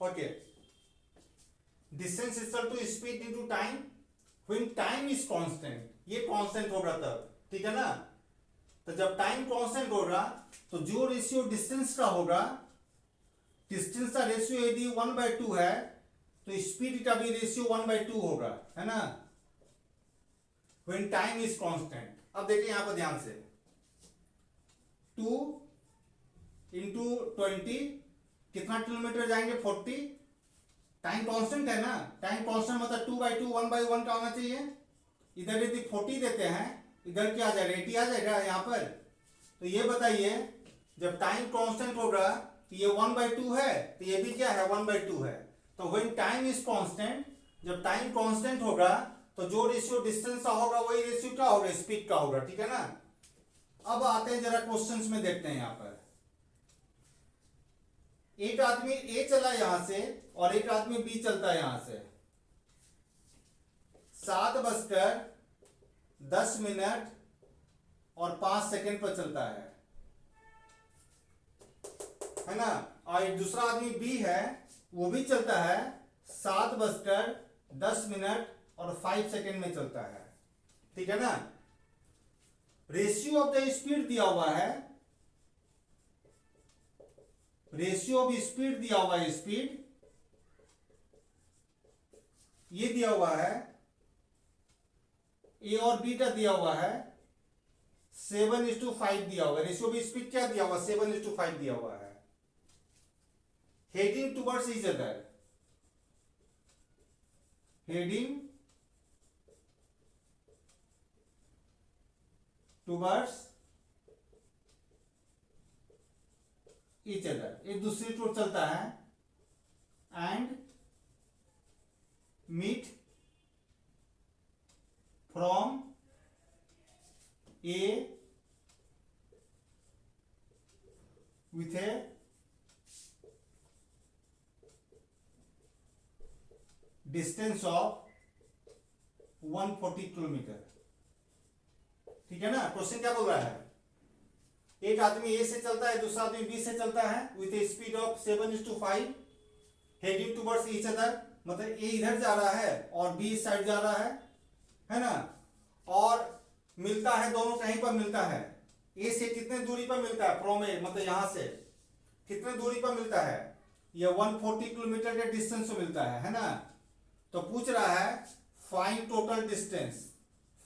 Okay, distance equal to speed into time when time is constant, ये constant होगा तब, ठीक है ना। तो जब टाइम कांस्टेंट होगा तो जो रेशियो डिस्टेंस का होगा, डिस्टेंस का रेशियो यदि 1/2 है तो स्पीड का भी रेशियो 1/2 होगा, है ना, व्हेन टाइम इज कांस्टेंट। अब देखिए यहां पर ध्यान से, 2 इंटू 20 कितना किलोमीटर जाएंगे, 40। टाइम कांस्टेंट है ना, टाइम कांस्टेंट मतलब 2/2 1/1 का होना चाहिए। इधर यदि 40 देते हैं, इधर क्या आ जाएगा, 80 आ जाएगा यहां पर। तो ये बताइए, जब टाइम कांस्टेंट होगा तो ये 1/2 है, तो ये भी क्या है, 1/2 है। तो व्हेन टाइम इज कांस्टेंट, जब टाइम कांस्टेंट होगा तो जो रेशियो डिस्टेंस का होगा वही रेशियो क्या होगा, स्पीड का होगा, ठीक है ना। अब आते हैं जरा क्वेश्चंस में, देखते हैं यहां पर। एक आदमी ए चला यहां से और एक आदमी बी चलता है यहां से। 7:10 और 5 सेकेंड पर चलता है ना। और एक दूसरा आदमी बी है, वो भी चलता है 7:10 और 5 सेकेंड में चलता है, ठीक है ना। रेशियो ऑफ द स्पीड दिया हुआ है, रेशियो ऑफ स्पीड दिया हुआ है, स्पीड ये दिया हुआ है, ए और बी का दिया हुआ है 7:5 दिया हुआ है। रेशियो ऑफ स्पीड क्या दिया हुआ, 7:5 दिया हुआ है। Heading towards each other, heading towards each other, एक दूसरे की ओर चलता है। And meet from A with a distance of 140 kilometre, ठीक है ना। क्वेश्चन क्या बोल रहा है, एक आदमी ए से चलता है, दूसरा आदमी बी से चलता है with A speed of 7:5 heading towards each other, मतलब ए इधर जा रहा है और बी इस साइड जा रहा है ना। और मिलता है, दोनों कहीं पर मिलता है। ए से कितने दूरी पर मिलता है, फ्रॉम ए मतलब यहां से कितने दूरी पर मिलता है, ये 140 किलोमीटर के डिस्टेंस से मिलता है ना। तो पूछ रहा है find total distance,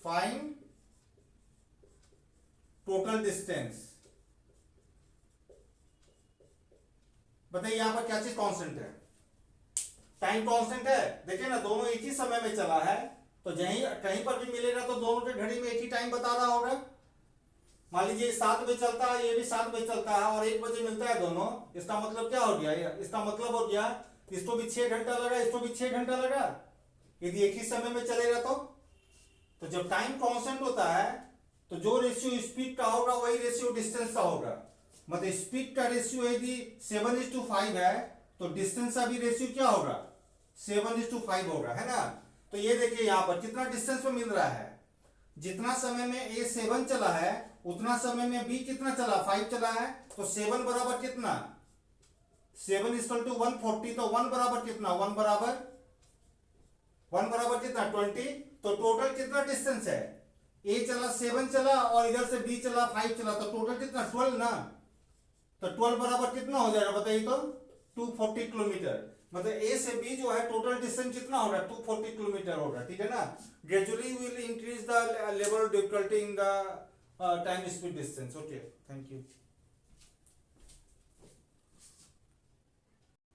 find total distance. बताइए यहां पर क्या चीज कांस्टेंट है, टाइम कांस्टेंट है। देखिए ना, दोनों एक ही समय में चला है, तो कहीं पर भी मिलेगा तो दोनों के घड़ी में एक ही टाइम बता रहा होगा। मान लीजिए 7 बजे चलता है, ये भी 7 बजे चलता है और 1 बजे मिलता है दोनों। इसका मतलब क्या हो गया, इसका मतलब हो गया इसको भी 6 घंटा लगा, इसको भी 6 घंटा लगा, यदि एक ही समय में चलेगा तो जब टाइम कांस्टेंट होता है तो जो रेशियो स्पीड का होगा वही रेशियो डिस्टेंस का होगा। मतलब स्पीड का रेशियो यदि 7:5 है तो डिस्टेंस का भी रेशियो क्या होगा, 7:5 होगा, है ना। तो ये देखिए यहां पर कितना डिस्टेंस में मिल रहा है, जितना समय में ए 7 चला है उतना समय में बी कितना चला, 5 चला है। तो 7 बराबर कितना, 7 = 140, तो 1 बराबर कितना, 1 बराबर कितना 20। तो टोटल कितना डिस्टेंस है, ए चला 7 चला और इधर से बी चला 5 चला, तो टोटल कितना 12 ना। तो 12 बराबर कितना हो जाएगा बताइए, तो 240 किलोमीटर। मतलब ए से बी जो है टोटल डिस्टेंस कितना होगा, 240 किलोमीटर होगा, ठीक है ना। Gradually will increase the level of difficulty in the time speed distance. Okay, thank you.